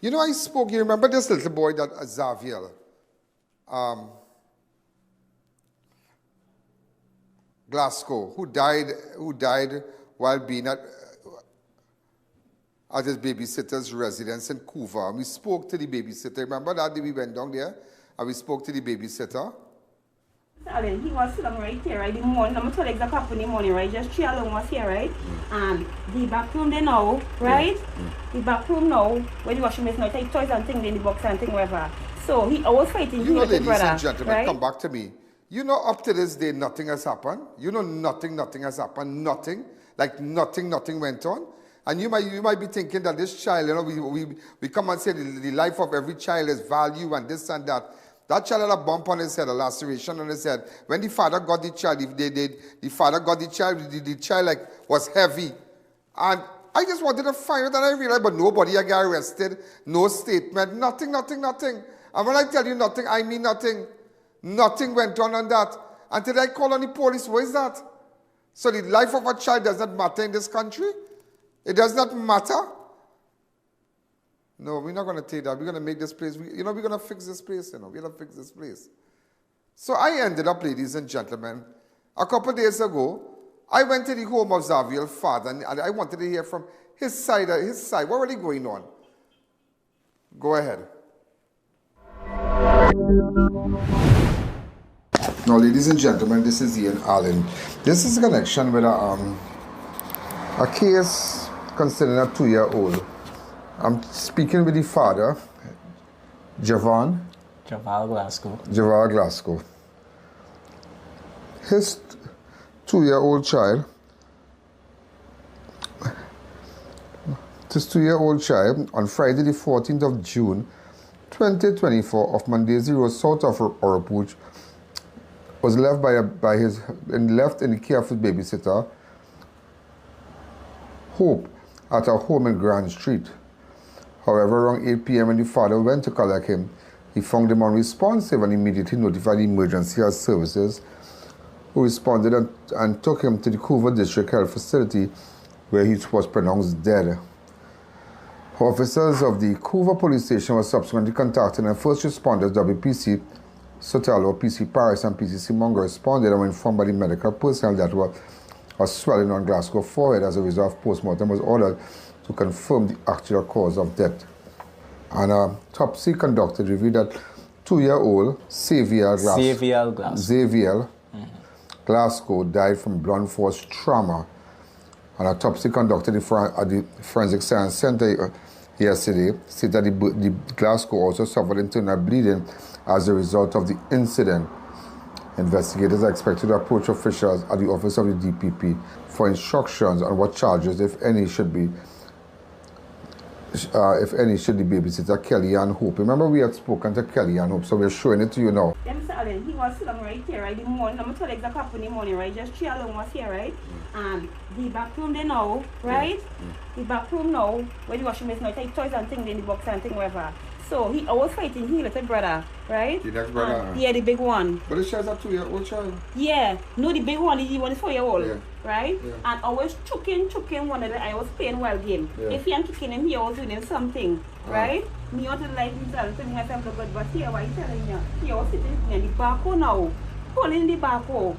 You know, you remember this little boy that Xavier, Glasgow, who died while being at his babysitter's residence in Couva. We spoke to the babysitter. Remember that day we went down there and we spoke to the babysitter? Alleyne, he was sitting right here, right? The morning, I'm going to tell you exactly what happened in the morning, right? Just 3 alone was here, right? And the back room there now, right? The back room now, where the washing machine now, take toys and things in the box and things, whatever. So I was fighting you know, with ladies brother, and gentlemen, right? come back to me. You know, up to this day, nothing has happened. You know, nothing has happened. Nothing. Like nothing went on. And you might be thinking that this child, you know, we come and say the life of every child is value and this and that. That child had a bump on his head, a laceration on his head. When the father got the child, the father got the child like was heavy. And I just wanted to find out, and I realized, but nobody got arrested, no statement, nothing. And when I tell you nothing, I mean nothing. Nothing went on that. Until I call on the police, what is that? So the life of a child does not matter in this country? It does not matter? No, we're not going to take that. We're going to make this place, we're going to fix this place, We're going to fix this place. So I ended up, ladies and gentlemen, a couple of days ago, I went to the home of Xavier's father, and I wanted to hear from his side. What really going on? Go ahead. Now, ladies and gentlemen, this is Ian Alleyne. This is a connection with a case concerning a 2-year-old. I'm speaking with the father, Javal Glasgow. His 2-year-old child, on Friday the 14th of June, 2024, of Mandesi Road, south of Oropouche, was left left in the care of his babysitter, Hope, at her home in Grand Street. However, around 8 p.m. when the father went to collect him, he found him unresponsive and immediately notified the emergency health services, who responded and took him to the Couva District Health Facility, where he was pronounced dead. Officers of the Couva police station were subsequently contacted, and first responders WPC Sotillo, PC Parris and PC Seemungal responded and were informed by the medical personnel that a swelling on Glasgow's forehead as a result of post-mortem was ordered to confirm the actual cause of death. And a autopsy conducted revealed that 2-year-old Xavier Glasgow died from blunt force trauma. An autopsy conducted at the Forensic Science Center yesterday stated that the Glasgow also suffered internal bleeding as a result of the incident. Investigators are expected to approach officials at the office of the DPP for instructions on what charges, if any, should the babysitter Kellyanne Hope. Remember, we had spoken to Kellyanne Hope, so we're showing it to you now. Yeah, Mr. Alleyne, he was sitting right here, right? The morning, I'm going to tell you exactly what happened in the morning, right? Just 3 alone was here, right? And the back room there now, right? The back room now, where the washing machine now, take toys and things in the box and things, whatever. So I was fighting his little brother, right? The next brother? Yeah, the big one. But the child's a 2-year-old child? Yeah. No, the big one, the one is 4-year-old. Yeah. Right? Yeah. And I was chucking one of the I was playing well game. Yeah. If he ain't kicking him, he was doing something. Right? Me want to like himself, telling myself look good, but here what he's telling you, he was sitting in the back hole now. Pulling the back hole.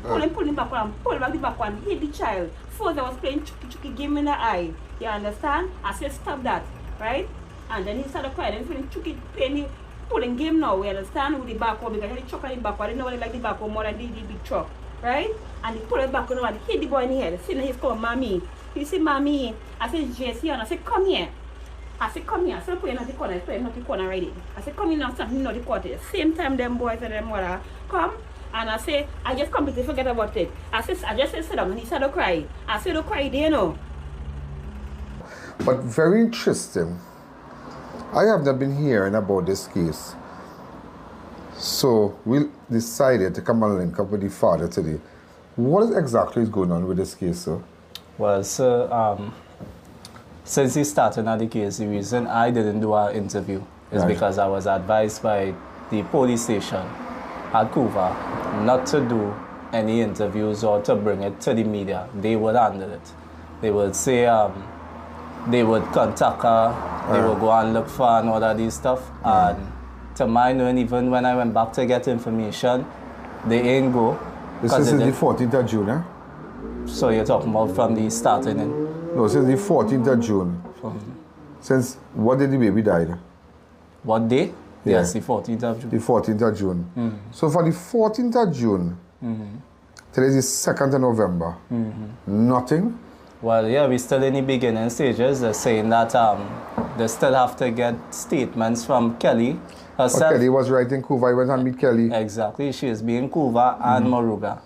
Pulling back one, pull back the back one, hit the child. First I was playing chucky game in the eye. You understand? I said stop that, right? And then he started crying and feeling chucky pain, pulling game now, you understand? With the back hole, because he chuck on the back hole. I didn't know they like the back hole more than the big truck. Right? And he pulled it back on and hit the boy in the head. Sitting he's called Mommy. He said, Mommy. I said, Jesse, and I said, come here. I said, come here. So I put him at the corner. I put him at the corner already. I said, come in now, something not the quarter. Same time them boys and them mother come. And I say, I just completely forget about it. I just said, sit down. And he said, don't cry. I said, don't cry, there, you know. But very interesting. I have not been hearing about this case. So we decided to come and link up with the father today. What exactly is going on with this case, sir? Well, sir, since he started on the case, the reason I didn't do our interview is because I was advised by the police station at Couva not to do any interviews or to bring it to the media. They would handle it. They would say they would contact her, they would go and look for her and all of these stuff. And to my knowing, even when I went back to get information, they ain't go. This is the 14th of June, eh? So you're talking about from the starting in? No, since the 14th of June. Since what did the baby die? What day? Yeah. Yes, the 14th of June. The 14th of June. So for the 14th of June, till the 2nd of November, nothing? Well, yeah, we're still in the beginning stages. They're saying that they still have to get statements from Kelly herself. Kelly was writing Couva, I went and meet Kelly. Exactly, she is being Couva and Moruga.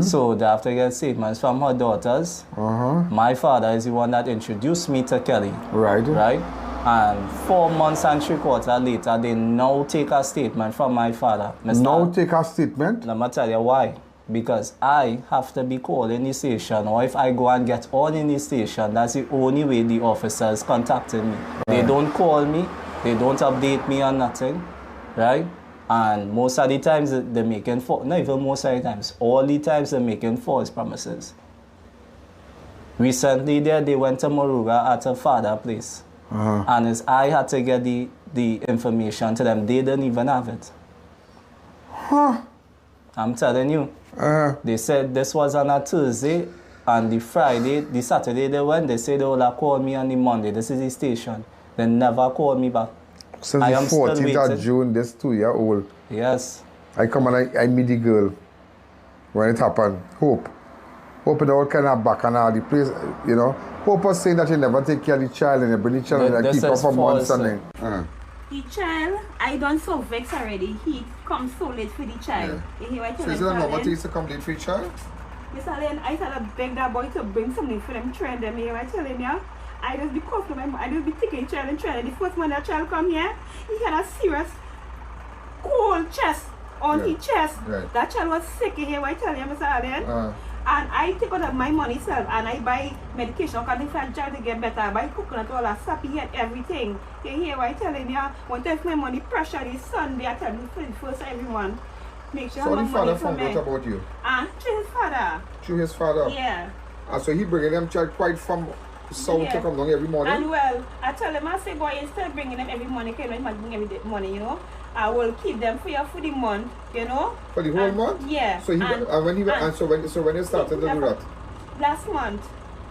So they have to get statements from her daughters. My father is the one that introduced me to Kelly. Right? And 4 months and 3/4 later, they now take a statement from my father. Now take a statement? Let me tell you why. Because I have to be called in the station, or if I go and get on in the station, that's the only way the officers contacting me. They don't call me, they don't update me on nothing, right? And most of the times they're making not even most of the times, all the times they're making false promises. Recently they went to Moruga at her father's place. And as I had to get the information to them, they didn't even have it. I'm telling you. They said this was on a Thursday, and the Saturday they went, they said they will call me on the Monday. This is the station. They never called me back. Since the 14th of June, this 2-year-old. Yes. I come and I meet the girl when it happened. Hope it all kind of back and all the place, you know. Hope was saying that you never take care of the child and you bring the child and keep her for months and then. The child, I done so vexed already. He comes so late for the child. You hear what I tell So is it a normal thing to come late for the child? Yes, Alleyne, I tell her beg that boy to bring something for them, train them. You hear what I tell him, yeah? I just be coughing my mouth. I just be taking child and training. The first man that child come here, he had a serious cold chest on his chest. That child was sick. You hear what I tell you, Mr. Alleyne? And I take out of my money self and I buy medication because if I try to get better, I buy coconut oil, sappy and everything. You hear what I telling you? When I my money pressure this Sunday, I tell you first everyone. Make sure so I have the father money for found me. out about you? Through his father. Through his father? Yeah. And so he bringing them child quite from south to come down every morning? And well, I tell him, I say, boy, instead of bringing them every morning, can you bring every money, you know? I will keep them for the month, you know. For the whole month? Yeah. So when you started to do that? Last month.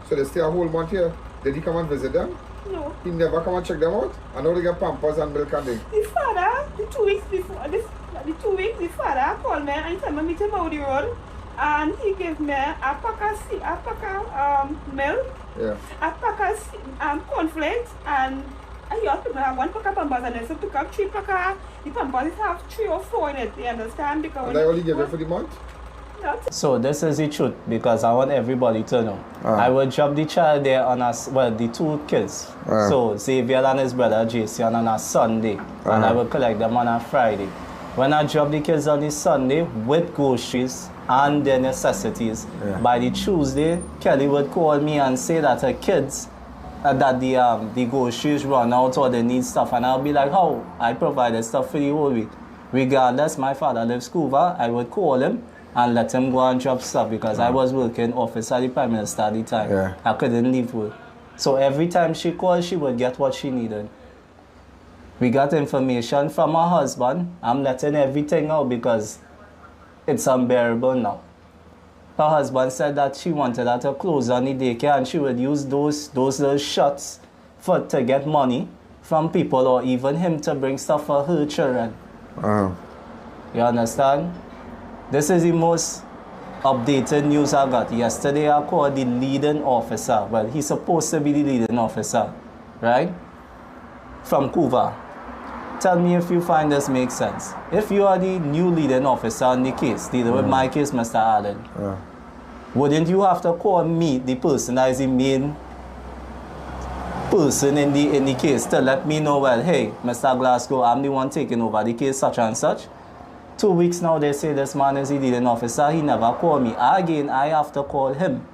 So they stay a whole month here? Did he come and visit them? No. He never come and check them out? I know they get pampers and milk and things. The father, the 2 weeks before the father called me and told me to meet him out the road. And he gave me a pack of milk, a pack of cornflakes, and he also have 1 pack of pampers, and then so pick up 3 pack of the pampers. It have 3 or 4 in it, you understand? Because and I only gave it for the month? So this is the truth, because I want everybody to know. I will drop the child there on the 2 kids. So Xavier and his brother Jason on a Sunday, and I will collect them on a Friday. When I drop the kids on the Sunday with groceries and their necessities, by the Tuesday, Kelly would call me and say that her kids, that the groceries run out or they need stuff, and I'll be like, how? I provided stuff for the whole week. Regardless, my father lives Couva, I would call him and let him go and drop stuff because I was working office at the Prime Minister at the time. I couldn't leave work. So every time she called, she would get what she needed. We got information from her husband. I'm letting everything out because it's unbearable now. Her husband said that she wanted her to close on the daycare and she would use those little shots to get money from people or even him to bring stuff for her children. You understand? This is the most updated news I got. Yesterday I called the leading officer. Well, he's supposed to be the leading officer, right? From Couva. Tell me if you find this makes sense. If you are the new leading officer on the case, dealing with my case, Mr. Alleyne, wouldn't you have to call me, the person that is the main person in the case, to let me know, well, hey, Mr. Glasgow, I'm the one taking over the case, such and such. 2 weeks now, they say this man is the leading officer. He never called me. Again, I have to call him.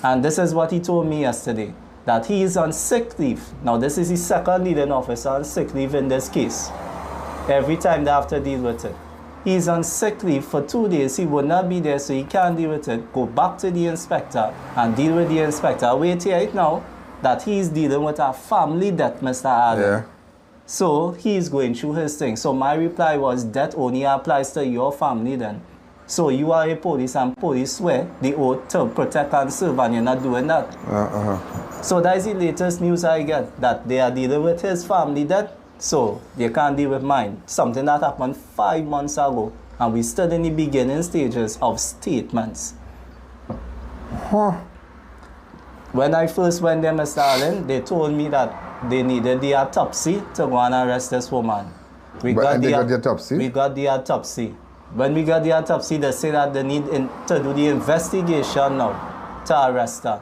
And this is what he told me yesterday, that he is on sick leave. Now, this is the second leading officer on sick leave in this case. Every time they have to deal with it. He's on sick leave for 2 days. He would not be there, so he can't deal with it. Go back to the inspector and deal with the inspector. Wait here right now. that he's dealing with a family death, Mr. Alleyne. Yeah. So he's going through his thing. So my reply was, that only applies to your family then. So you are a police and police swear the oath to protect and serve, and you're not doing that. So that is the latest news I get, that they are dealing with his family death, so they can't deal with mine. Something that happened 5 months ago, and we're still in the beginning stages of statements. When I first went there, Mr. Alleyne, they told me that they needed the autopsy to go and arrest this woman. They got the autopsy? We got the autopsy. When we got the autopsy, they say that they need to do the investigation now to arrest her.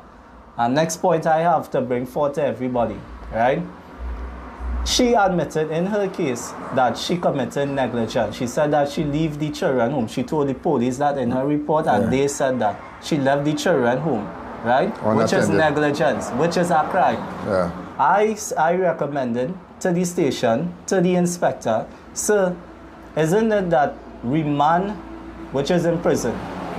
And next point I have to bring forth to everybody, right? She admitted in her case that she committed negligence. She said that she left the children home. She told the police that in her report, and they said that she left the children home, right? Which is negligence, which is a crime. Yeah. I recommended to the station, to the inspector, sir, isn't it that remand, which is in prison,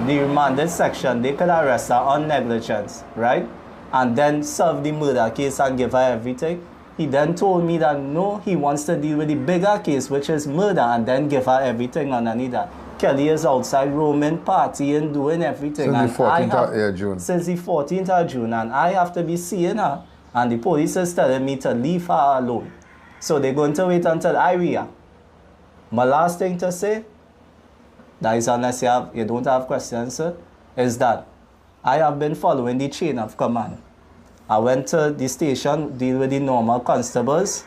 the remanded section, they could arrest her on negligence, right? And then serve the murder case and give her everything. He then told me that no, he wants to deal with the bigger case, which is murder, and then give her everything underneath that. Kelly is outside roaming, partying, doing everything. Since the 14th of June. Since the 14th of June, and I have to be seeing her, and the police is telling me to leave her alone. So they're going to wait until I react. My last thing to say, that is, unless you don't have questions, sir, is that I have been following the chain of command. I went to the station, deal with the normal constables.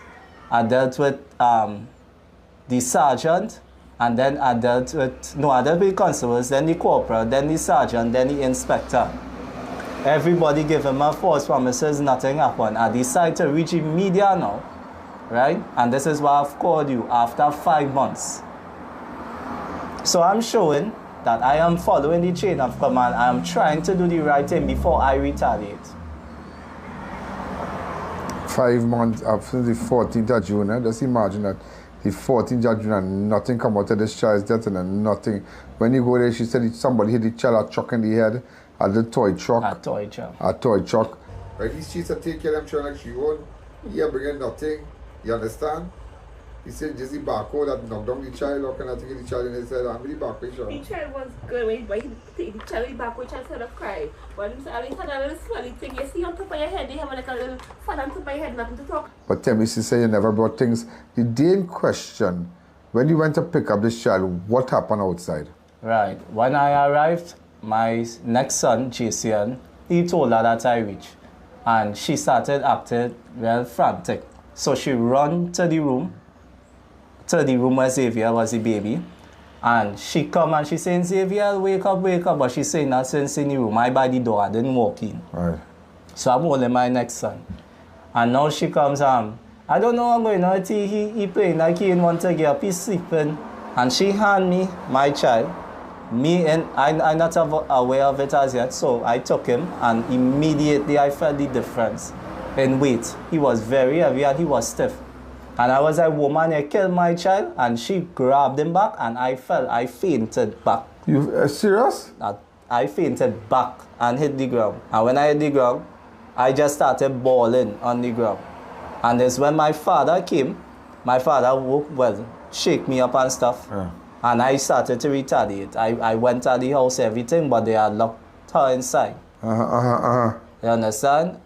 I dealt with the sergeant, and then I dealt with the constables, then the corporal, then the sergeant, then the inspector. Everybody gave him a false promises, nothing happened. I decided to reach the media now, right? And this is why I've called you after 5 months. So I'm showing that I am following the chain of command. I am trying to do the right thing before I retaliate. 5 months after the 14th of June, just imagine that the 14th of June and nothing come out of this child's death and nothing. When you go there, she said somebody hit the child a truck in the head, at the toy truck. A toy truck. A toy truck. Right, these streets are take care of them children like she own. He are bringing nothing. You understand? He said just the barcode that knocked down the child, or can I take the child in his head and the barcode? The child was good when he take the child back, which child started crying. But Mr. Alleyne had a little swelling thing. You see on top of your head, they have like a little fat on top of your head, nothing to talk. But tell me, she said you never brought things. The day in question, when you went to pick up this child, what happened outside? Right. When I arrived, my next son, Jason, he told her that I reached. And she started acting well frantic. So she ran to the room where Xavier was the baby. And she come and she saying, Xavier, wake up, wake up. But she saying that since in the room, I by the door, I didn't walk in. Right. So I'm holding my next son. And now she comes, I don't know what's going on. He playing like he didn't want to get up, he's sleeping. And she hand me my child. I'm not aware of it as yet, so I took him and immediately I felt the difference in weight. He was very heavy and he was stiff. And I was like, woman, you killed my child, and she grabbed him back and I fainted back. You serious? I fainted back and hit the ground. And when I hit the ground, I just started bawling on the ground. And it's when my father came, my father shake me up and stuff. Yeah. And I started to retaliate. I went to the house, everything, but they had locked her inside. You understand?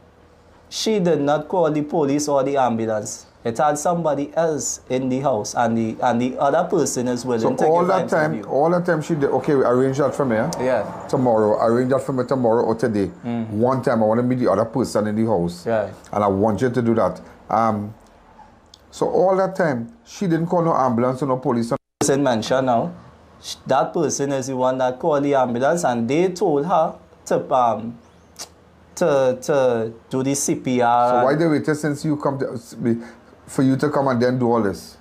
She did not call the police or the ambulance. It had somebody else in the house, and the other person is willing to give an interview. All that time she did, okay, arrange that for me, Yeah. tomorrow, arrange that for me tomorrow or today. One time I want to meet the other person in the house. Right. And I want you to do that. So all that time, she didn't call no ambulance or no police. Person mentioned now, that person is the one that called the ambulance, and they told her to do the CPR. So why they waited since you come for you to come and then do all this?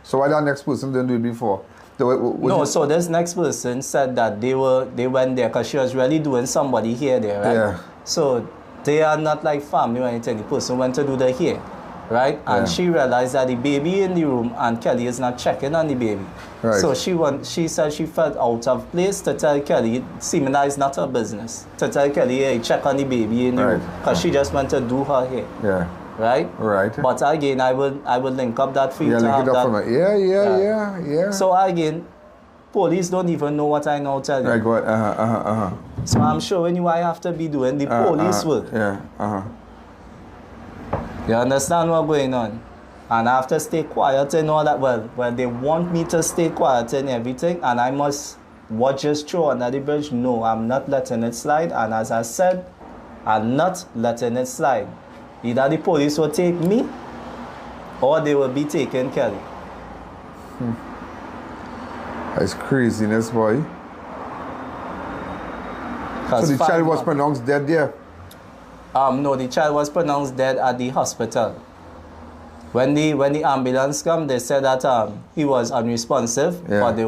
So why that next person didn't do it before? So this next person said that they went there because she was really doing somebody here there, right? Yeah. So they are not like family or anything. The person went to do the hair. right? And she realized that the baby in the room and Kelly is not checking on the baby. Right. So she said she felt out of place to tell Kelly, seeming that it's not her business, to tell Kelly, hey, check on the baby in the room. Because she just went to do her hair. Yeah. Right? Right. But again, I would link up that for you to link have it up that. from it. Yeah. So again, police don't even know what I now tell you. Right, go ahead. So I'm showing you what I have to be doing the police work. Yeah, You understand what's going on? And I have to stay quiet and all that. Well, they want me to stay quiet and everything, and I must watch just throw under the bridge. No, I'm not letting it slide. And as I said, I'm not letting it slide. Either the police will take me, or they will be taking Kelly. That's craziness, boy. So the child was pronounced dead there? No, the child was pronounced dead at the hospital. When the ambulance come, they said that he was unresponsive, but they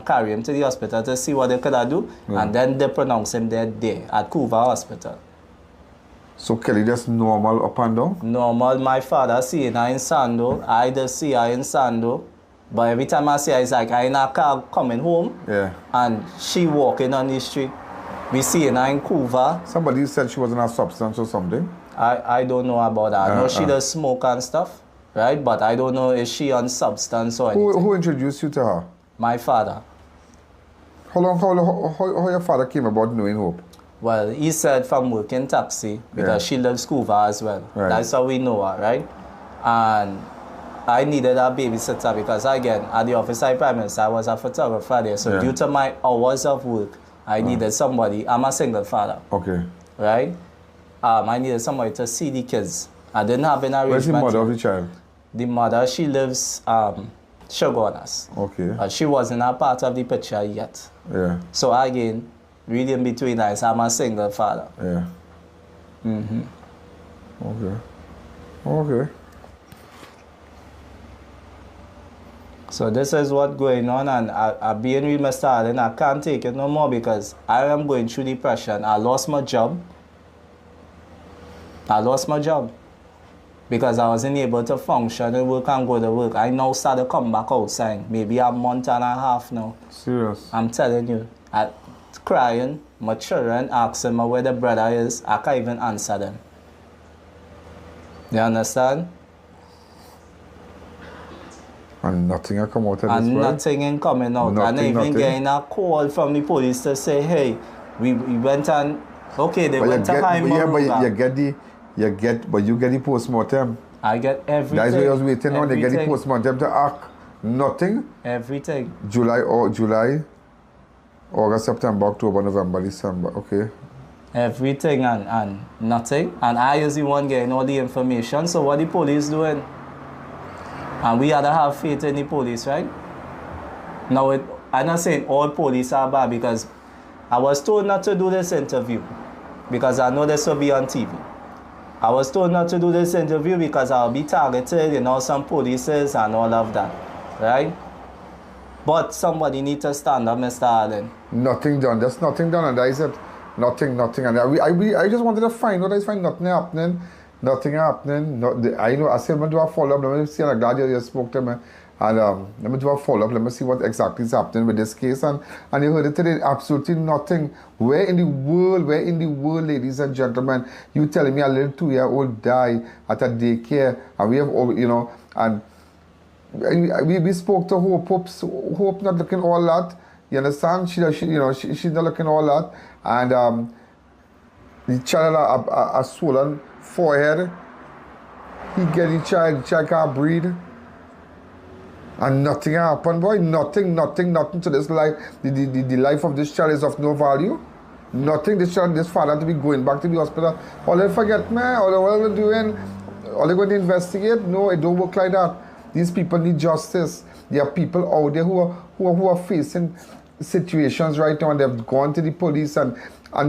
carry him to the hospital to see what they could do, and then they pronounced him dead there at Couva Hospital. So Kelly just normal up and down? Normal. My father seeing her in Sando, I just see her in Sando, but every time I see her, it's like I in a car coming home, and she walking on the street. We see her in Couva. Somebody said she was on a substance or something? I don't know about that. I know she does smoke and stuff, right? But I don't know if she on substance or anything. Who introduced you to her? My father. How your father came about knowing Hope? Well, he said from working taxi, because she loves Couva as well. Right. That's how we know her, right? And I needed a babysitter because, again, at the office I premise, I was a photographer there. So due to my hours of work, I needed somebody. I'm a single father. Okay. Right? I needed somebody to see the kids. I didn't have an arrangement. Where's the mother of the child? The mother, she lives Shogunas. Okay. But she wasn't a part of the picture yet. Yeah. So again, reading between us, I'm a single father. Yeah. Okay. So this is what's going on, and I've been with Mr. Alleyne. I can't take it no more because I am going through depression. I lost my job. Because I wasn't able to function and work and go to work. I now start to come back outside. Maybe a month and a half now. Serious? I'm telling you. I'm crying. My children asking me where the brother is. I can't even answer them. You understand? And nothing will come out of this, and right? nothing ain't coming out. Nothing, and even getting a call from the police to say, hey, we went and, okay, they went to high but you get the post-mortem. I get everything. That's what I was waiting on. They get the post-mortem to act. Nothing. Everything. July, August, September, October, November, December. Okay. Everything and nothing. And I is the one getting all the information. So what the police doing? And we had to have faith in the police, right? Now, I'm not saying all police are bad, because I was told not to do this interview because I know this will be on TV. I was told not to do this interview because I'll be targeted, some polices and all of that, right? But somebody needs to stand up, Mr. Alleyne. Nothing done. There's nothing done, and I said nothing. And I just wanted to find out. I find nothing happening. Nothing happening. I said, let me do a follow-up. Let me see, and I'm glad you spoke to me. And let me do a follow-up. Let me see what exactly is happening with this case. And you heard it today, absolutely nothing. Where in the world, ladies and gentlemen, you telling me a little 2-year-old died at a daycare, and we have, and we spoke to Hope. Hope not looking all that. You understand? She's not looking all that. And the child a swollen forehead. He get the child can't breathe. And nothing happened, boy. Nothing to this life. The life of this child is of no value. Nothing. This father to be going back to the hospital. All they forget me, all they're doing, all they're going to investigate. No, it don't work like that. These people need justice. There are people out there who are facing situations right now, and they've gone to the police and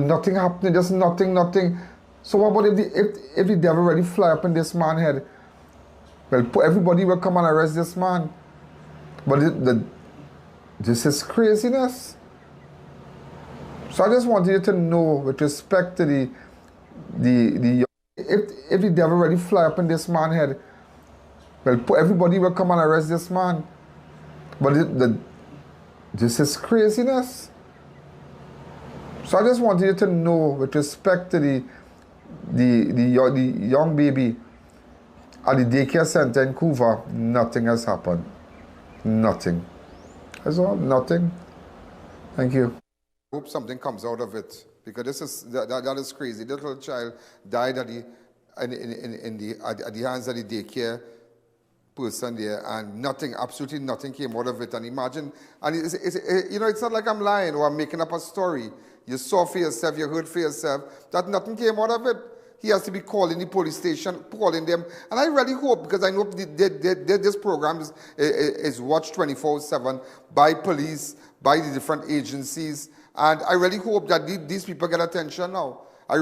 nothing happening, just nothing. So what about if the devil already fly up in this man's head? Well, everybody will come and arrest this man. But this is craziness. So I just wanted you to know, with respect to if the devil already fly up in this man's head, Well, everybody will come and arrest this man. But this is craziness. So I just want you to know, with respect to the young baby at the daycare center in Couva, nothing has happened. Nothing. That's all, nothing. Thank you. I hope something comes out of it, because this is that is crazy. The little child died at the hands of the daycare person there, and nothing, absolutely nothing came out of it. And imagine, and it's not like I'm lying or I'm making up a story. You saw for yourself, you heard for yourself that nothing came out of it. He has to be calling the police station, calling them. And I really hope, because I know this program is watched 24/7 by police, by the different agencies. And I really hope that these people get attention now.